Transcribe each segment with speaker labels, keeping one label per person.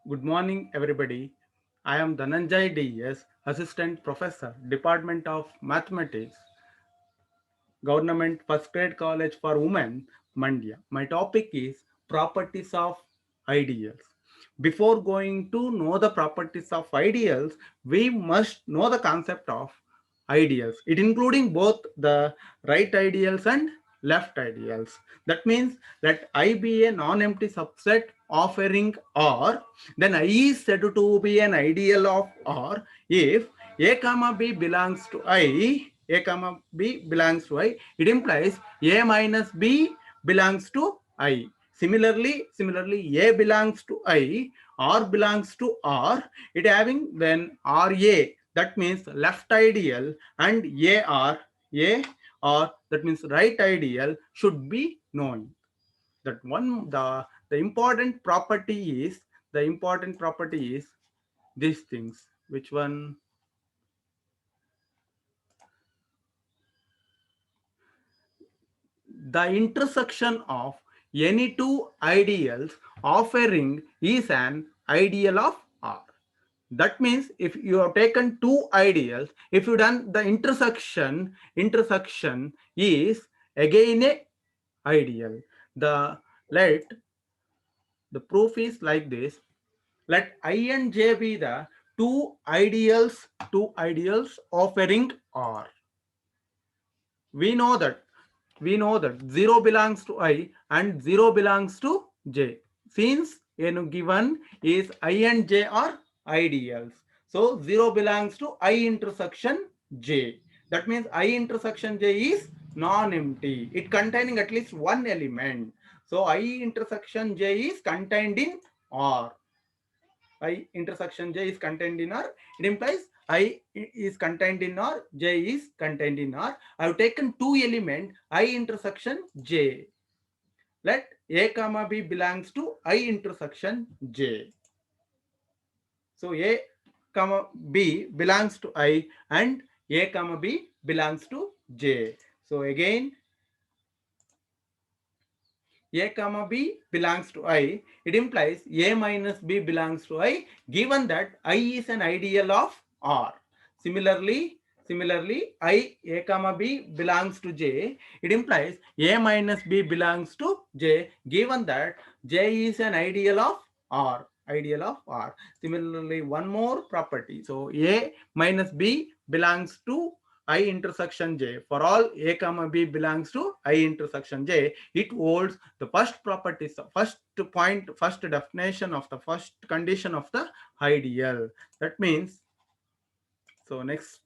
Speaker 1: Good morning, everybody. I am Dhananjay D.S., Assistant Professor, Department of Mathematics, Government First Grade College for Women, Mandya. My topic is properties of ideals. Before going to know the properties of ideals, we must know the concept of ideals. It including both the right ideals and left ideals. That means that I be a non-empty subset of a ring R, then I is said to be an ideal of R if A comma B belongs to A comma B belongs to I, it implies A minus B belongs to I. Similarly, A belongs to I, R belongs to R, it having then RA, that means left ideal, and A R, that means right ideal should be known. That one, the important property is these things. Which one? The intersection of any two ideals of a ring is an ideal of R. That means if you have taken two ideals, if you done the intersection is again a ideal. The let the proof is like this. Let I and J be the two ideals of a ring R. We know that 0 belongs to I and 0 belongs to J. Since n given is I and J are ideals, so 0 belongs to I intersection J. That means I intersection J is non-empty, it containing at least one element. So I intersection J is contained in R. I intersection J is contained in R. It implies I is contained in R, J is contained in R. I have taken two element I intersection J. Let A comma B belongs to I intersection J. So A comma B belongs to I and A comma B belongs to J. So again A comma B belongs to I, it implies A minus B belongs to I, given that I is an ideal of R. Similarly, I A comma B belongs to J, it implies A minus B belongs to J, given that J is an ideal of R. Ideal of R. Similarly, one more property. So A minus B belongs to I intersection J. For all A comma B belongs to I intersection J, it holds the first properties, first definition of the first condition of the ideal. That means, so next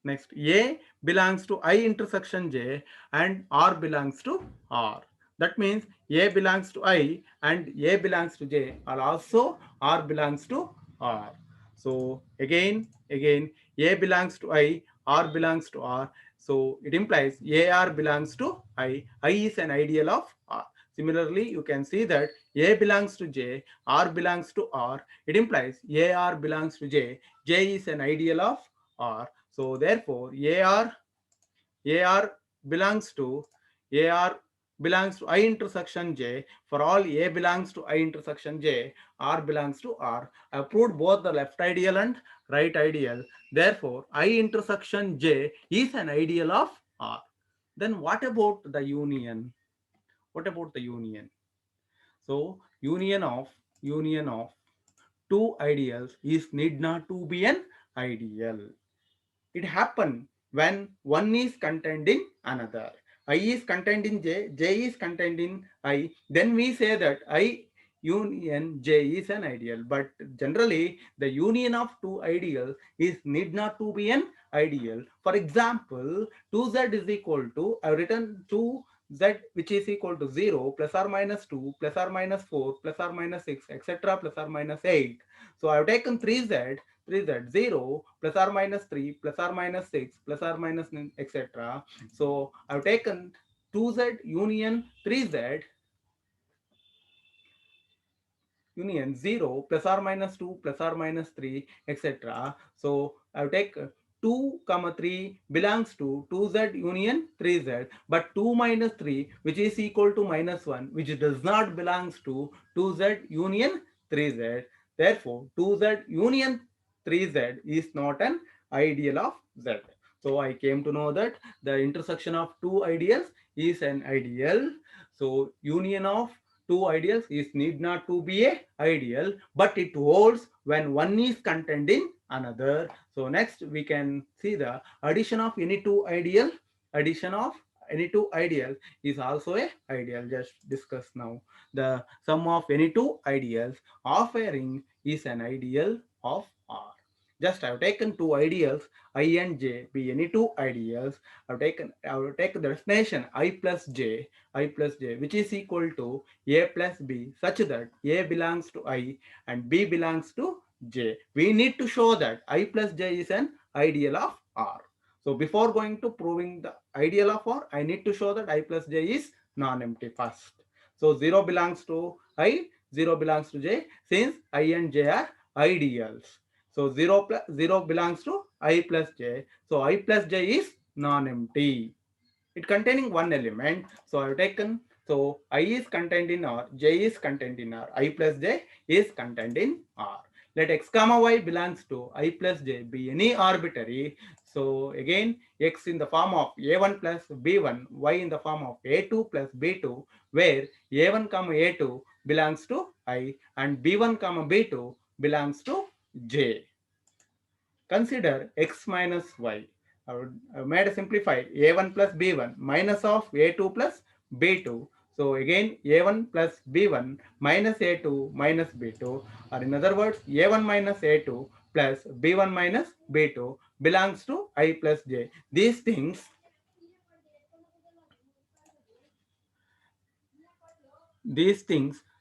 Speaker 1: A belongs to I intersection J and R belongs to R. That means A belongs to I and A belongs to J, and also R belongs to R. So again, A belongs to I, R belongs to R. So it implies AR belongs to I. I is an ideal of R. Similarly, you can see that A belongs to J, R belongs to R. It implies AR belongs to J. J is an ideal of R. So therefore, AR belongs to AR belongs to I intersection J. For all A belongs to I intersection J, R belongs to R. I have proved both the left ideal and right ideal. Therefore, I intersection J is an ideal of R. Then what about the union? What about the union? So union of two ideals is need not to be an ideal. It happen when one is contained in another. I is contained in J, J is contained in I. Then we say that I union J is an ideal. But generally, the union of two ideals is need not to be an ideal. For example, 2z is equal to, I have written 2z which is equal to 0 plus or minus 2 plus or minus 4 plus or minus 6 etc plus or minus 8. So I have taken 3z 0 plus or minus 3 plus or minus 6 plus or minus etc. So I've taken 2z union 3z union 0 plus or minus 2 plus or minus 3 etc. So I've taken 2 comma 3 belongs to 2z union 3z, but 2 minus 3 which is equal to minus 1 which does not belongs to 2z union 3z. Therefore 2z union 3z is not an ideal of z. So I came to know that the intersection of two ideals is an ideal. So union of two ideals is need not to be a ideal, but it holds when one is contained in another. So next we can see the addition of any two ideal. Addition of any two ideal is also a ideal. Just discuss now. The sum of any two ideals of a ring is an ideal of R. Just I have taken two ideals I and j be any two ideals. I will take the definition I plus j which is equal to a plus b such that a belongs to I and b belongs to j. We need to show that I plus j is an ideal of R. So before going to proving the ideal of R, I need to show that I plus j is non-empty first. So 0 belongs to I, 0 belongs to j since I and j are ideals. So 0 belongs to I plus j. So I plus j is non-empty. It containing one element. So I have taken, so I is contained in R, j is contained in R, I plus j is contained in R. Let x comma y belongs to I plus j be any arbitrary. So again, x in the form of a1 plus b1, y in the form of a2 plus b2, where a1 comma a2 belongs to I and b1 comma b2 belongs to j. Consider x minus y. I made a simplify a1 plus b1 minus of a2 plus b2. So again a1 plus b1 minus a2 minus b2, or in other words a1 minus a2 plus b1 minus b2 belongs to I plus j. These things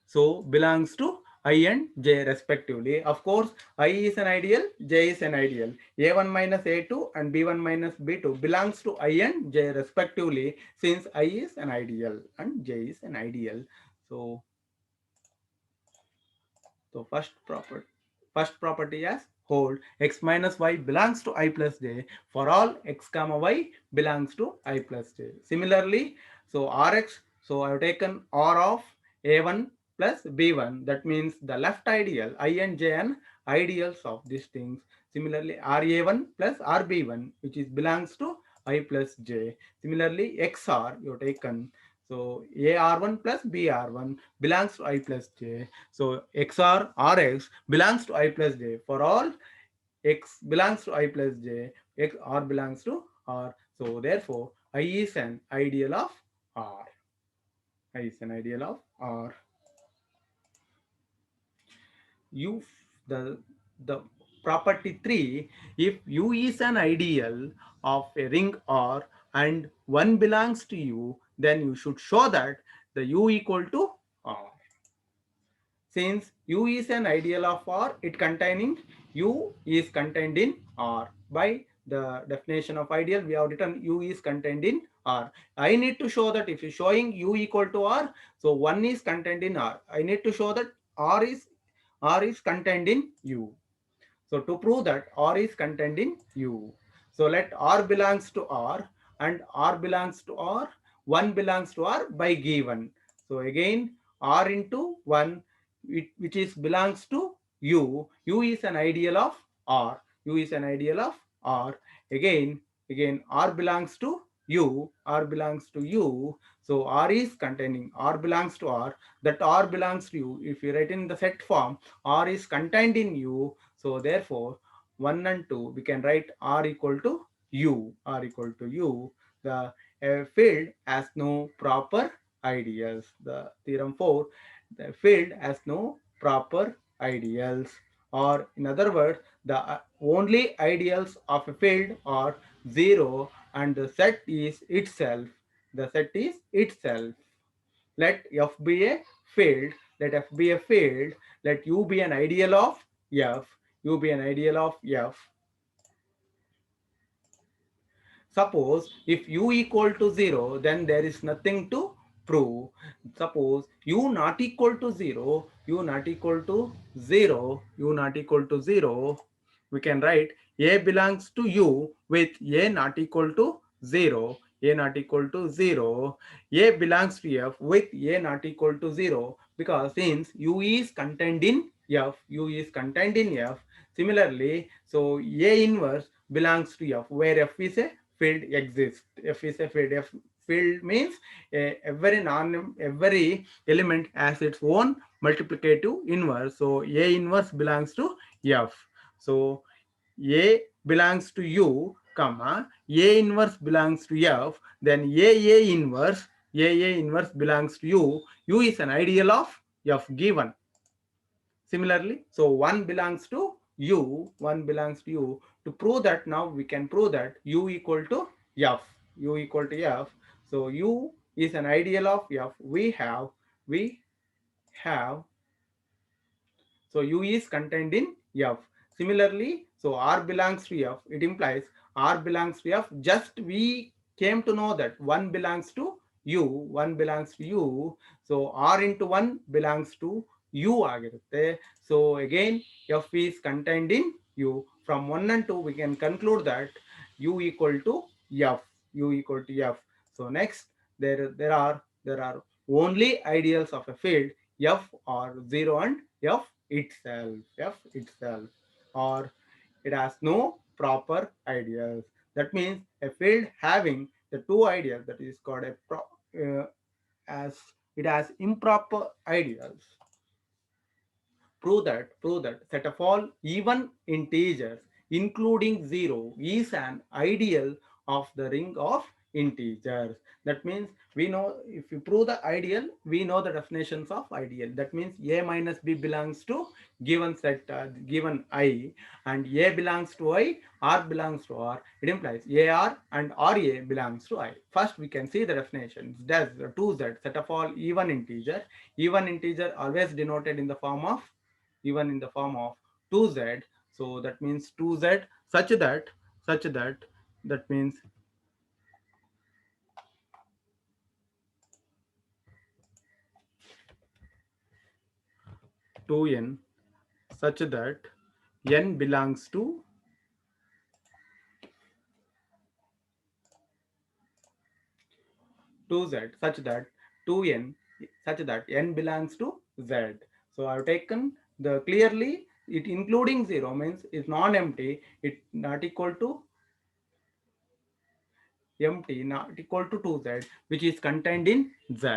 Speaker 1: so belongs to I and j respectively. Of course, I is an ideal, j is an ideal. A1 minus A2 and B1 minus B2 belongs to I and j respectively since I is an ideal and j is an ideal. So, so first property as hold x minus y belongs to I plus j for all x comma y belongs to I plus j. Similarly, so Rx, so I have taken R of A1 plus B1. That means the left ideal I and j and ideals of these things. Similarly, RA1 plus RB1 which is belongs to I plus j. Similarly, XR you have taken. So AR1 plus BR1 belongs to I plus j. So XR RX belongs to I plus j. For all X belongs to I plus j, X R belongs to R. So therefore, I is an ideal of R. I is an ideal of R. U the property 3, if U is an ideal of a ring R and 1 belongs to U, then you should show that the U equal to R. Since U is an ideal of R, it containing U is contained in R. By the definition of ideal, we have written U is contained in R. I need to show that if you showing U equal to R, so 1 is contained in R. I need to show that R is contained in U. So to prove that R is contained in U, so let R belongs to R and R belongs to R, 1 belongs to R by given. So again R into 1 which is belongs to U. U is an ideal of R. U is an ideal of R. Again R belongs to U. R belongs to U. So R is containing R belongs to R. That R belongs to U. If you write in the set form, R is contained in U. So therefore, 1 and 2, we can write R equal to U. R equal to U. The field has no proper ideals. The theorem 4, the field has no proper ideals. Or in other words, the only ideals of a field are 0 and the set is itself. The set is itself. Let F be a field. Let F be a field. Let U be an ideal of F. U be an ideal of F. Suppose if U equal to 0, then there is nothing to prove. Suppose U not equal to 0, U not equal to 0, U not equal to 0, we can write A belongs to U with A not equal to 0, A not equal to 0, A belongs to F with A not equal to 0, because since U is contained in F, U is contained in F. Similarly, so A inverse belongs to F, where F is a field exists. F is a field. F field means every element has its own multiplicative inverse. So A inverse belongs to F. So A belongs to U, comma, A inverse belongs to F, then A inverse belongs to U. U is an ideal of F given. Similarly, so 1 belongs to U, 1 belongs to U. To prove that, now we can prove that U equal to F, U equal to F. So U is an ideal of F. We have so U is contained in F. Similarly, so R belongs to F. It implies R belongs to F. Just we came to know that 1 belongs to U, 1 belongs to U. So R into 1 belongs to U ಆಗಿರುತ್ತೆ. So again, F is contained in U. From 1 and 2, we can conclude that U equal to F. U equal to F. So next, there are only ideals of a field F or 0 and F itself, or it has no proper ideals. That means a field having the two ideals, that is called as it has improper ideals. Prove that set of all even integers including 0 is an ideal of the ring of integers. That means we know, if you prove the ideal, we know the definitions of ideal. That means A minus B belongs to given set, given I, and A belongs to I, R belongs to R. It implies AR and RA belongs to I. First we can see the definitions. Does 2z set of all even integer always denoted in the form of even in the form of 2z. So that means 2z such that that means 2n such that n belongs to 2z, such that 2n such that n belongs to z. So I've taken the clearly it including 0 means is non-empty, it not equal to empty, not equal to 2z, which is contained in z.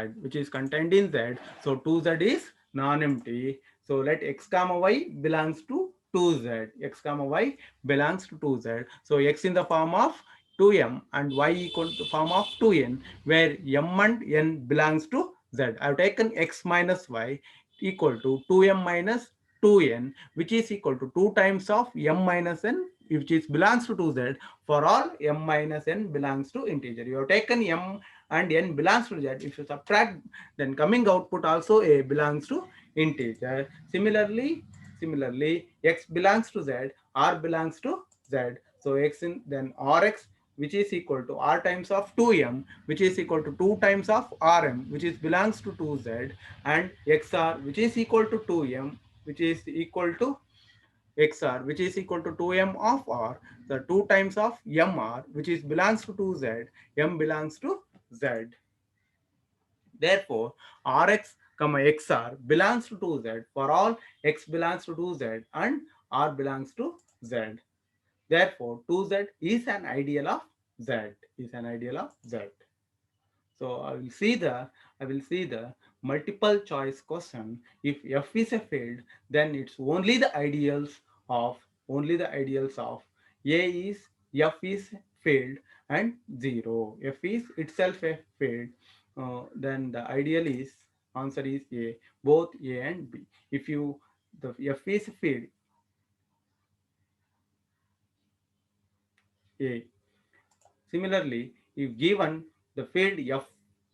Speaker 1: So 2z is non-empty. So let x comma y belongs to 2z. X comma y belongs to 2z. So x in the form of 2m and y equal to form of 2n, where m and n belongs to z. I have taken x minus y equal to 2m minus 2n, which is equal to 2 times of m minus n, which is belongs to 2z, for all m minus n belongs to integer. You have taken m and n belongs to z. If you subtract, then coming output also a belongs to integer. Similarly, x belongs to z, r belongs to z. So x in then rx, which is equal to r times of 2m, which is equal to 2 times of rm, which is belongs to 2z, and xr, which is equal to 2m, which is equal to xr, which is equal to 2m of r, the 2 times of mr, which is belongs to 2z, m belongs to z. Therefore, rx comma xr belongs to 2z for all x belongs to 2z and r belongs to z. Therefore, 2z is an ideal of z. Is an ideal of z. So I will see the multiple choice question. If F is a field, then it's only the ideals of A is F is field and 0. F is itself a field. Then the ideal is answer is A, both A and B. If you the F is field A. Similarly, if given the field F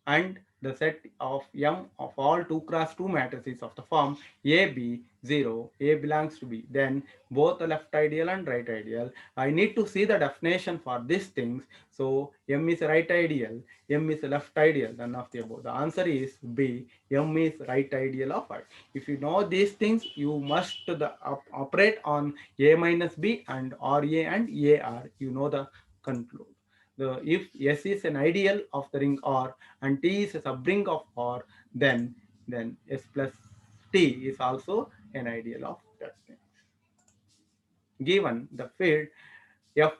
Speaker 1: and the set of M of all 2 cross 2 matrices of the form A, B, 0, A belongs to B, then both the left ideal and right ideal. I need to see the definition for these things. So M is right ideal, M is left ideal, none of the above. The answer is B, M is right ideal of I. If you know these things, you must operate on A minus B and RA and AR. You know the conclude. If S is an ideal of the ring R and T is a subring of R, then S plus T is also an ideal of that thing. Given the field F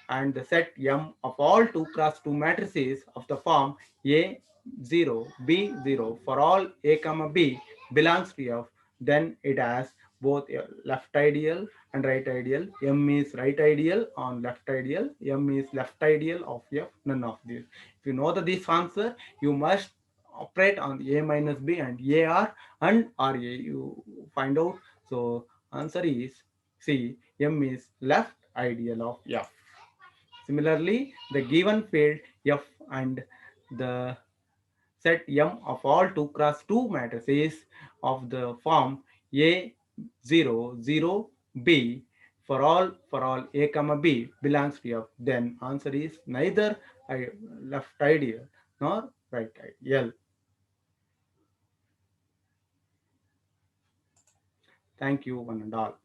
Speaker 1: and the set M of all 2 cross 2 matrices of the form A 0 B 0 for all A comma B belongs to F, then it has both a left ideal and right ideal. M is right ideal on left ideal, M is left ideal of F, none of these. If you know this answer, you must operate on A minus B and AR and RA. You find out. So answer is C. M is left ideal of F. Similarly, the given field F and the set M of all 2 cross 2 matrices of the form A 0 0 B for all A comma B belongs to F, then answer is neither left ideal nor right ideal. Thank you one and all.